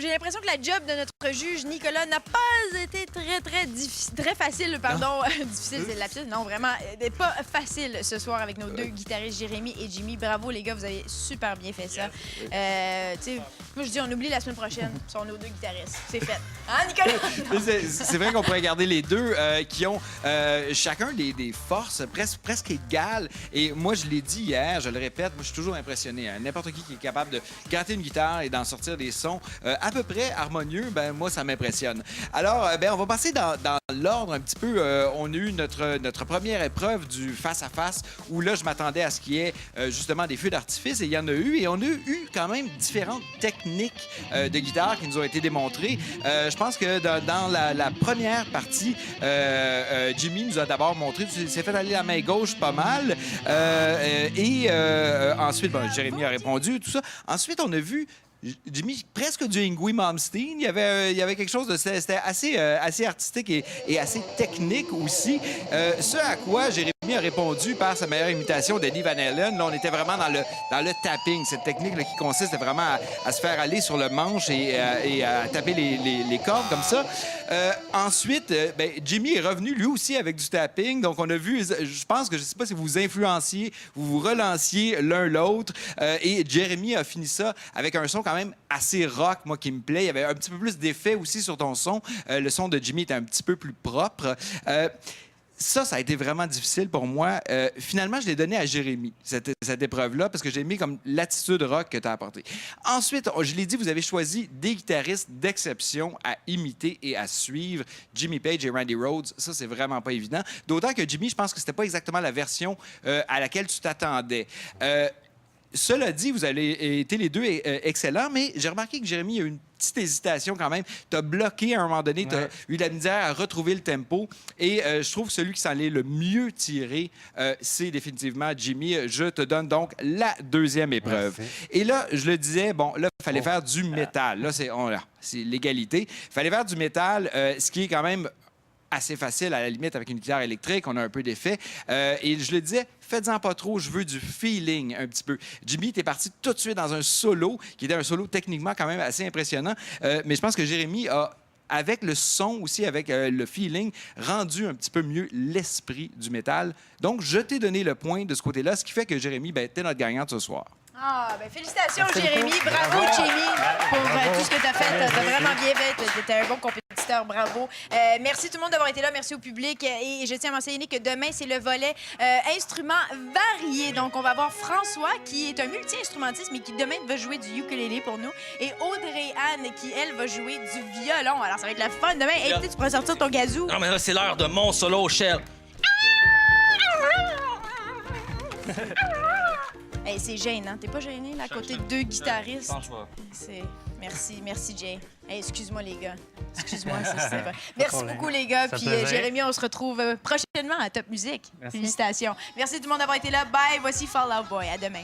j'ai l'impression que la job de notre juge Nicolas n'a pas été très facile, pardon. Difficile, c'est le lapsus. Non, vraiment, pas facile ce soir avec nos deux guitaristes, Jérémy et Jimmy. Bravo, les gars, vous avez super bien fait ça. Moi, je dis, on oublie la semaine prochaine. Ce sont nos deux guitaristes. C'est fait. Hein, Nicolas? C'est vrai qu'on pourrait garder les deux qui ont chacun des forces presque égales. Et moi, je l'ai dit hier, je le répète, moi, je suis toujours impressionné. Hein. N'importe qui est capable de gratter une guitare et d'en sortir des sons à peu près harmonieux, ben moi, ça m'impressionne. Alors, on va passer dans l'ordre un petit peu. On a eu notre première épreuve du face-à-face où là, je m'attendais à ce qu'il y ait justement des feux d'artifice et il y en a eu. Et on a eu quand même différentes techniques de guitare qui nous ont été démontrées. Je pense que dans la première partie, Jimmy nous a d'abord montré, il s'est fait aller la main gauche pas mal. Ensuite, Jérémy a répondu, tout ça. Ensuite, on a vu Jimmy, presque du Yngwie Malmsteen. Il y avait quelque chose de... C'était assez artistique et assez technique aussi. Ce à quoi Jérémy a répondu par sa meilleure imitation d'Eddie Van Halen. Là, on était vraiment dans le tapping, cette technique là, qui consiste vraiment à se faire aller sur le manche et à taper les cordes comme ça. Ensuite, Jimmy est revenu lui aussi avec du tapping. Donc, on a vu, je pense que je ne sais pas si vous vous influenciez, vous relanciez l'un l'autre. Et Jérémy a fini ça avec un son quand même assez rock, moi, qui me plaît. Il y avait un petit peu plus d'effet aussi sur ton son. Le son de Jimmy était un petit peu plus propre. Ça a été vraiment difficile pour moi. Finalement, je l'ai donné à Jérémy, cette épreuve-là, parce que j'ai aimé comme l'attitude rock que tu as apportée. Ensuite, je l'ai dit, vous avez choisi des guitaristes d'exception à imiter et à suivre. Jimmy Page et Randy Rhoads, ça, c'est vraiment pas évident. D'autant que Jimmy, je pense que c'était pas exactement la version à laquelle tu t'attendais. Cela dit, vous avez été les deux excellents, mais j'ai remarqué que Jérémy a eu une petite hésitation quand même. Tu as bloqué à un moment donné, tu as eu de la misère à retrouver le tempo. Et je trouve que celui qui s'en est le mieux tiré, c'est définitivement Jimmy. Je te donne donc la deuxième épreuve. Merci. Et là, je le disais, bon, là, il fallait faire du métal. Là, c'est l'égalité. Il fallait faire du métal, ce qui est quand même assez facile, à la limite, avec une guitare électrique. On a un peu d'effet. Et je le disais, faites-en pas trop, je veux du feeling un petit peu. Jimmy, t'es parti tout de suite dans un solo, qui était un solo techniquement quand même assez impressionnant. Mais je pense que Jérémy a, avec le son aussi, avec le feeling, rendu un petit peu mieux l'esprit du métal. Donc, je t'ai donné le point de ce côté-là, ce qui fait que Jérémy, t'es notre gagnante ce soir. Ah, félicitations, Jérémy. Bravo, Jimmy, pour tout ce que tu as fait. Tu as vraiment bien fait. Tu étais un bon compétiteur. Bravo. Merci tout le monde d'avoir été là. Merci au public. Et je tiens à mentionner que demain, c'est le volet instruments variés. Donc, on va avoir François, qui est un multi-instrumentiste, mais qui demain va jouer du ukulélé pour nous. Et Audrey-Anne, qui, elle, va jouer du violon. Alors, ça va être la fun demain. Hey, tu pourrais sortir ton gazou. Non, mais là, c'est l'heure de mon solo, Shell. Hey, c'est gênant. T'es pas gêné, là, à côté de deux guitaristes? Merci, Jay. Hey, excuse-moi, les gars. Excuse-moi, c'est pas... Merci beaucoup, les gars. Puis, Jérémy, on se retrouve prochainement à Top Musique. Félicitations. Merci tout le monde d'avoir été là. Bye. Voici Fall Out Boy. À demain.